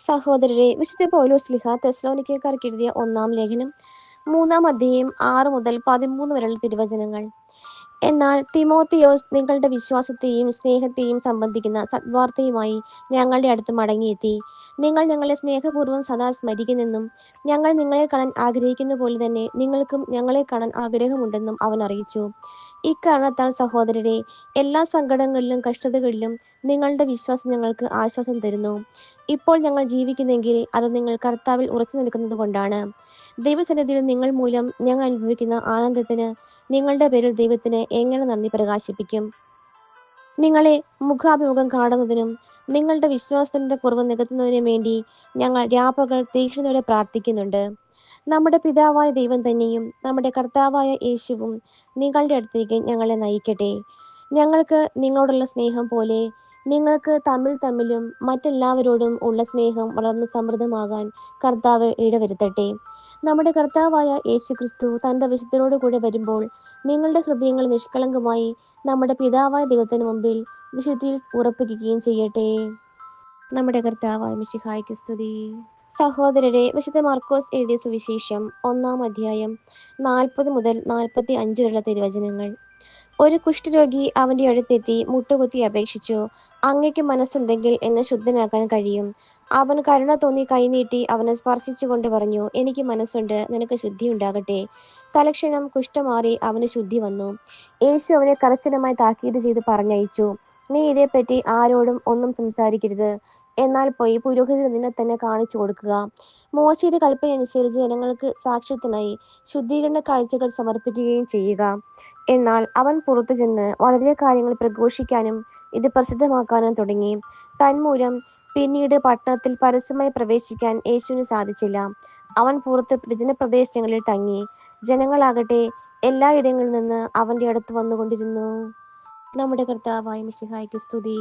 സഹോദരരെ, വിശുദ്ധ പൗലോസ് ശ്ലീഹ തെസ്സലോനിക്കക്കാർക്ക് എഴുതിയ 1-ാം ലേഖനം 3-ാം അധ്യായം 6 മുതൽ 13 വരെയുള്ള തിരുവചനങ്ങൾ. എന്നാൽ തിമോത്തിയോസ് നിങ്ങളുടെ വിശ്വാസത്തെയും സ്നേഹത്തെയും സംബന്ധിക്കുന്ന സദ്വാർത്തയുമായി ഞങ്ങളുടെ അടുത്ത് മടങ്ങിയെത്തി. നിങ്ങൾ ഞങ്ങളെ സ്നേഹപൂർവ്വം സദാ സ്മരിക്കുന്നെന്നും ഞങ്ങൾ നിങ്ങളെ കാണാൻ ആഗ്രഹിക്കുന്ന പോലെ തന്നെ നിങ്ങൾക്കും ഞങ്ങളെ കാണാൻ ആഗ്രഹമുണ്ടെന്നും അവൻ അറിയിച്ചു. ഇക്കാരണത്താൽ സഹോദരരെ, എല്ലാ സങ്കടങ്ങളിലും കഷ്ടതകളിലും നിങ്ങളുടെ വിശ്വാസം ഞങ്ങൾക്ക് ആശ്വാസം തരുന്നു. ഇപ്പോൾ ഞങ്ങൾ ജീവിക്കുന്നെങ്കിൽ അത് നിങ്ങൾ കർത്താവിൽ ഉറച്ചു നിൽക്കുന്നത് കൊണ്ടാണ്. ദൈവസന്നിധിയിൽ നിങ്ങൾ മൂലം ഞങ്ങൾ അനുഭവിക്കുന്ന ആനന്ദത്തിന് നിങ്ങളുടെ പേരിൽ ദൈവത്തിന് എങ്ങനെ നന്ദി പ്രകാശിപ്പിക്കും. നിങ്ങളെ മുഖാഭിമുഖം കാണുന്നതിനും നിങ്ങളുടെ വിശ്വാസത്തിന്റെ കുറവ് നികത്തുന്നതിനും വേണ്ടി ഞങ്ങൾ രാപ്പകൽ തീക്ഷ്ണതയോടെ പ്രാർത്ഥിക്കുന്നുണ്ട്. നമ്മുടെ പിതാവായ ദൈവം തന്നെയും നമ്മുടെ കർത്താവായ യേശുവും നിങ്ങളുടെ അടുത്തേക്ക് ഞങ്ങളെ നയിക്കട്ടെ. ഞങ്ങൾക്ക് നിങ്ങളോടുള്ള സ്നേഹം പോലെ നിങ്ങൾക്ക് തമ്മിലും മറ്റെല്ലാവരോടും ഉള്ള സ്നേഹം വളർന്ന് സമൃദ്ധമാകാൻ കർത്താവ് ഇടവരുത്തട്ടെ. നമ്മുടെ കർത്താവായ യേശു ക്രിസ്തു തൻ്റെ വിശുദ്ധരോട് കൂടെ വരുമ്പോൾ നിങ്ങളുടെ ഹൃദയങ്ങൾ നിഷ്കളങ്കമായി നമ്മുടെ പിതാവായ ദൈവത്തിന് മുമ്പിൽ വിശുദ്ധിയിൽ ഉറപ്പിക്കുകയും ചെയ്യട്ടെ. നമ്മുടെ കർത്താവായ മിശിഹായ്ക്ക് സ്തുതി. സഹോദരരെ, വിശുദ്ധ മർക്കോസ് എഴുതിയ സുവിശേഷം 1-ാം അധ്യായം 40 മുതൽ 45 വരെയുള്ള തിരുവചനങ്ങൾ. ഒരു കുഷ്ഠരോഗി അവന്റെ അടുത്തെത്തി മുട്ടുകുത്തി അപേക്ഷിച്ചു, അങ്ങയ്ക്ക് മനസ്സുണ്ടെങ്കിൽ എന്നെ ശുദ്ധനാക്കാൻ കഴിയും. അവൻ കരുണ തോന്നി കൈനീട്ടി അവനെ സ്പർശിച്ചുകൊണ്ട് പറഞ്ഞു, എനിക്ക് മനസ്സുണ്ട്, നിനക്ക് ശുദ്ധിയുണ്ടാകട്ടെ. തലക്ഷണം കുഷ്ഠം മാറി അവന് ശുദ്ധി വന്നു. യേശു അവനെ കർശനമായി താക്കീത് ചെയ്ത് പറഞ്ഞയച്ചു, നീ ഇതേപ്പറ്റി ആരോടും ഒന്നും സംസാരിക്കരുത്. എന്നാൽ പോയി പുരോഹിതന് നിന്നെ തന്നെ കാണിച്ചു കൊടുക്കുക. മോശയുടെ കൽപ്പനയനുസരിച്ച് ജനങ്ങൾക്ക് സാക്ഷ്യത്തിനായി ശുദ്ധീകരണ കാഴ്ചകൾ സമർപ്പിക്കുകയും ചെയ്യുക. എന്നാൽ അവൻ പുറത്തു ചെന്ന് വളരെ കാര്യങ്ങൾ പ്രഘോഷിക്കാനും ഇത് പ്രസിദ്ധമാക്കാനും തുടങ്ങി. തന്മൂലം പിന്നീട് പട്ടണത്തിൽ പരസ്യമായി പ്രവേശിക്കാൻ യേശുവിന് സാധിച്ചില്ല. അവൻ പുറത്ത് ജനപ്രദേശങ്ങളിൽ തങ്ങി. ജനങ്ങളാകട്ടെ എല്ലായിടങ്ങളിൽ നിന്ന് അവന്റെ അടുത്ത് വന്നുകൊണ്ടിരുന്നു. നമ്മുടെ കർത്താവായ മിശിഹായ്ക്ക് സ്തുതി.